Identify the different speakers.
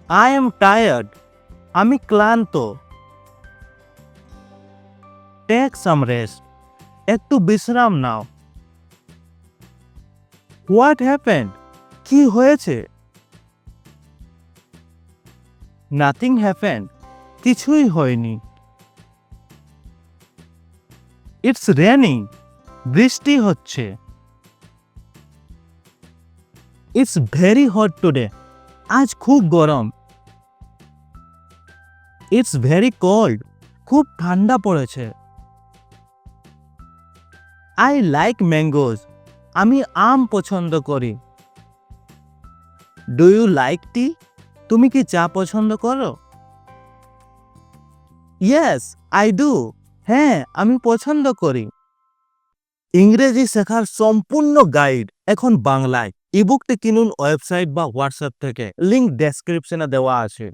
Speaker 1: I am tired, আমি ক্লান্ত। Take some rest, একটু বিশ্রাম নাও। হোয়াট হ্যাপেন্ড, কি হয়েছে? নাথিং হ্যাপেন্ড, কিছুই হয়নি। ইটস রেনিং, বৃষ্টি হচ্ছে। ইটস ভেরি হট টুডে, আজ খুব গরম। ইটস ভেরি কোল্ড, খুব ঠান্ডা পড়েছে। আই লাইক ম্যাঙ্গোজ, আমি আম পছন্দ করি। ডু ইউ লাইক টি, তুমি কি চা পছন্দ করো? ইয়েস আই ডু, হ্যাঁ আমি পছন্দ করি। ইংরেজি শেখার সম্পূর্ণ গাইড এখন বাংলায়। ইবুকটি কিনুন ওয়েবসাইট বা হোয়াটসঅ্যাপ থেকে, লিংক ডেসক্রিপশনে দেওয়া আছে।